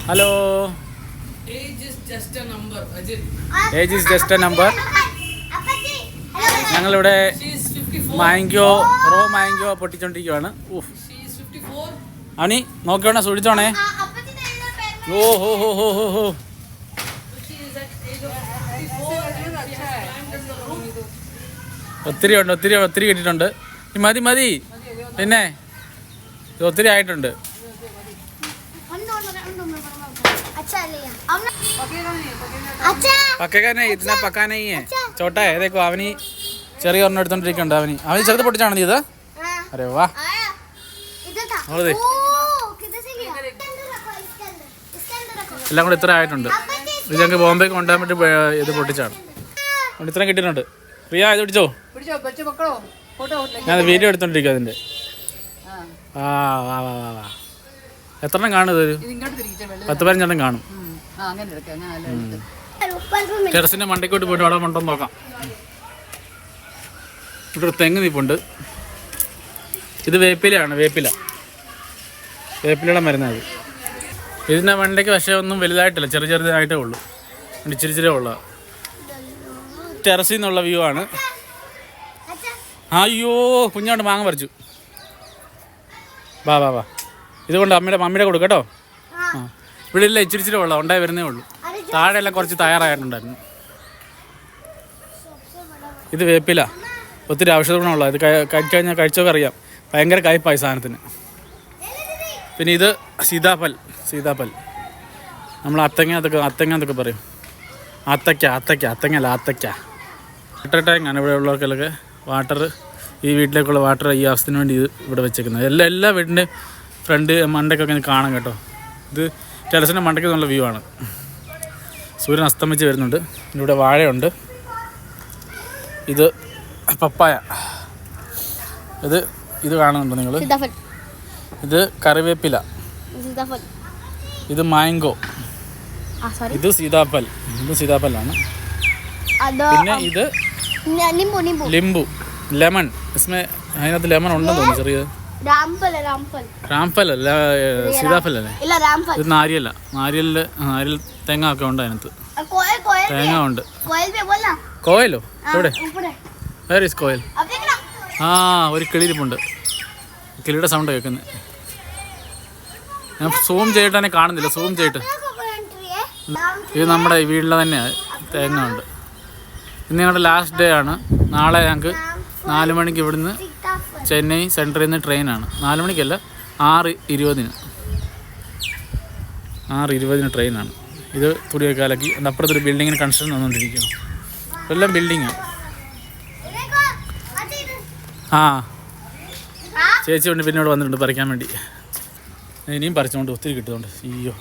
Hello. Age is just a number, Ajit. Age is just A number. ഞങ്ങളിവിടെ mango പൊട്ടിച്ചോണ്ടിരിക്കുവാണ്. She is 54. Avani നോക്കിയോണേ, സൂക്ഷിച്ചോണേ. ഓ ഹോ ഹോ ഹോ ഹോ ഹോ. She is at age of 54 and she has climbed in the room. ഒത്തിരി കിട്ടിയിട്ടുണ്ട്. മതി പിന്നെ ഒത്തിരി ആയിട്ടുണ്ട്. പക്കനെ ഇതിനെ പക്കാനേ ചോട്ടാ. ഏതേക്കോ അവനി ചെറിയ ഒരെണ്ണം എടുത്തോണ്ടിരിക്കുന്നുണ്ട്. അവന് ചെറുത് പൊട്ടിച്ചാണ് നീ ഇത്. അരെ വാ. എല്ലാം കൂടെ ഇത്ര ആയിട്ടുണ്ട്. ഇത് ഞങ്ങൾക്ക് ബോംബെക്ക് കൊണ്ടുപോകാൻ വേണ്ടി ഇത് പൊട്ടിച്ചാണ്. അതുകൊണ്ട് ഇത്രയും കിട്ടിയിട്ടുണ്ട്. പ്രിയ ഇത് പിടിച്ചോ. ഞാൻ വീഡിയോ എടുത്തോണ്ടിരിക്കുക അതിൻ്റെ. വാ. എത്രണ്ണം കാണും ഇതൊരു 10-15 കാണും. ടെറസിന്റെ മണ്ടയ്ക്കോട്ട് പോയിട്ട് അവിടെ ഉണ്ടോന്ന് നോക്കാം. ഇവിടെ ഒരു തെങ്ങ് നിൽപ്പുണ്ട്. ഇത് വേപ്പിലയുടെ മരുന്നത്. ഇതിൻ്റെ മണ്ടയ്ക്ക് പക്ഷേ ഒന്നും വലുതായിട്ടില്ല, ചെറുതായിട്ടേ ഉള്ളൂ. ഇച്ചിരി ഉള്ള ടെറസിൽ നിന്നുള്ള വ്യൂ ആണ്. അയ്യോ കുഞ്ഞോണ്ട് മാങ്ങ പറിച്ചു. വാ ഇതുകൊണ്ട് മമ്മിയുടെ കൊടുക്കും കേട്ടോ. ഇവിടെ ഇല്ല, ഇച്ചിരി വെള്ളം ഉണ്ടായി വരുന്നേ ഉള്ളൂ. താഴെ എല്ലാം കുറച്ച് തയ്യാറായിട്ടുണ്ടായിരുന്നു. ഇത് വേപ്പില, ഒത്തിരി ഔഷധ ഗുണമുള്ള. ഇത് കഴിച്ചുകഴിഞ്ഞാൽ കഴിച്ചൊക്കെ അറിയാം, ഭയങ്കര കയ്പായി സാധനത്തിന്. പിന്നെ ഇത് സീതാപ്പൽ നമ്മൾ അത്തങ്ങ എന്നൊക്കെ പറയും. അത്തങ്ങ വാട്ടർ ടാങ്കാണ് ഇവിടെ ഉള്ളവർക്കൊക്കെ. ഈ വീട്ടിലേക്കുള്ള വാട്ടർ ഈ ആവശ്യത്തിന് വേണ്ടി ഇത് ഇവിടെ വെച്ചേക്കുന്നത്. എല്ലാ വീടിൻ്റെ ഫ്രണ്ട് മണ്ടയ്ക്കൊക്കെ കാണാം കേട്ടോ. ഇത് ടെറസിൻ്റെ മണ്ടയ്ക്ക് നല്ല വ്യൂ ആണ്. സൂര്യൻ അസ്തമിച്ച് വരുന്നുണ്ട്. ഇവിടെ വാഴയുണ്ട്. ഇത് പപ്പായ. ഇത് കാണുന്നുണ്ടോ നിങ്ങൾ? ഇത് കറിവേപ്പില. ഇത് മാംഗോ. ഇത് സീതാപ്പലാണ്. പിന്നെ ഇത് ലിംബു, ലെമൺ. അതിനകത്ത് ലെമൺ ഉണ്ടെന്ന് തോന്നുന്നു. ചെറിയ രാംഫലല്ല, സീതാഫലല്ലേ? ഇത് നാരിയൽ തേങ്ങ ഒക്കെ ഉണ്ട് അതിനകത്ത്. തേങ്ങ ഉണ്ട്. കോയലോ? എവിടെ? Where is Koel? ഒരു കിളിയിരിപ്പുണ്ട്. കിളിയുടെ സൗണ്ട് കേൾക്കുന്നത്. ഞാൻ സൂം ചെയ്തിട്ട് കാണുന്നില്ല. സൂം ചെയ്തിട്ട് ഇത് നമ്മുടെ ഈ വീട്ടിലെ തന്നെയാണ്. തേങ്ങ ഉണ്ട്. ഇന്ന് ഞങ്ങളുടെ ലാസ്റ്റ് ഡേ ആണ്. നാളെ ഞങ്ങൾക്ക് 4 മണിക്ക് ഇവിടുന്ന് ചെന്നൈ സെൻട്രലിൽ നിന്ന് ട്രെയിനാണ്. 4 മണിക്കല്ല, 6:20 ട്രെയിനാണ്. ഇത് തുണിയൊക്കെ അലക്കി അപ്പുറത്തൊരു ബിൽഡിങ്ങിന് കൺസ്ട്രക്ഷൻ വന്നുകൊണ്ടിരിക്കുന്നു. എല്ലാം ബിൽഡിങ്ങാണ്. ചേച്ചി കൊണ്ട് പിന്നോട് വന്നിട്ടുണ്ട് പറിക്കാൻ വേണ്ടി. ഇനിയും പറിച്ചുകൊണ്ട് ഒത്തിരി കിട്ടുന്നുണ്ട്. അയ്യോ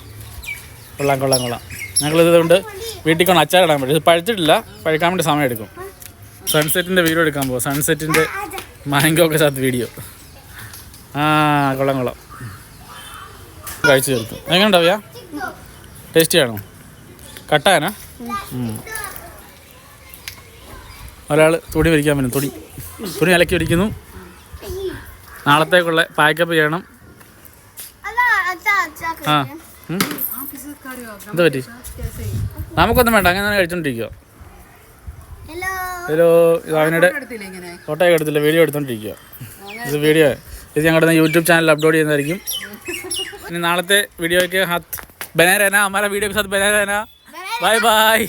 കൊള്ളാം. ഞങ്ങളിതുകൊണ്ട് വീട്ടിൽ കൊണ്ട് അച്ചാറിടാൻ വേണ്ടി. ഇത് പഴുത്തിട്ടില്ല, പഴുക്കാൻ വേണ്ടി സമയം എടുക്കും. സൺസെറ്റിൻ്റെ വീഡിയോ എടുക്കാൻ പോകും. സൺസെറ്റിൻ്റെ മാംഗോ ഒക്കെ സാത്ത് വീഡിയോ. കൊള്ളാം. കഴിച്ചു ചേർത്തു. എങ്ങനെയുണ്ടാവുക? ടേസ്റ്റിയാണോ? കട്ടാനാ? ഒരാൾ തുണി വരിക്കാൻ പറ്റും. തുണി അലക്കി വരിക്കുന്നു. നാളത്തേക്കുള്ള പാക്കപ്പ് ചെയ്യണം. എന്താ പറ്റി? നമുക്കൊന്നും വേണ്ട, അങ്ങനെ കഴിച്ചോണ്ടിരിക്കുക. ഹലോ. ഇത് അവനോട് ഫോട്ടോ എടുത്തില്ല, വീഡിയോ എടുത്തോണ്ടിരിക്കുക. ഇത് ഞങ്ങളുടെ യൂട്യൂബ് ചാനലിൽ അപ്ലോഡ് ചെയ്യുന്നതായിരിക്കും. ഇനി നാളത്തെ വീഡിയോയ്ക്ക് ഹമാरा वीडियो के साथ बने रहना. Bye bye.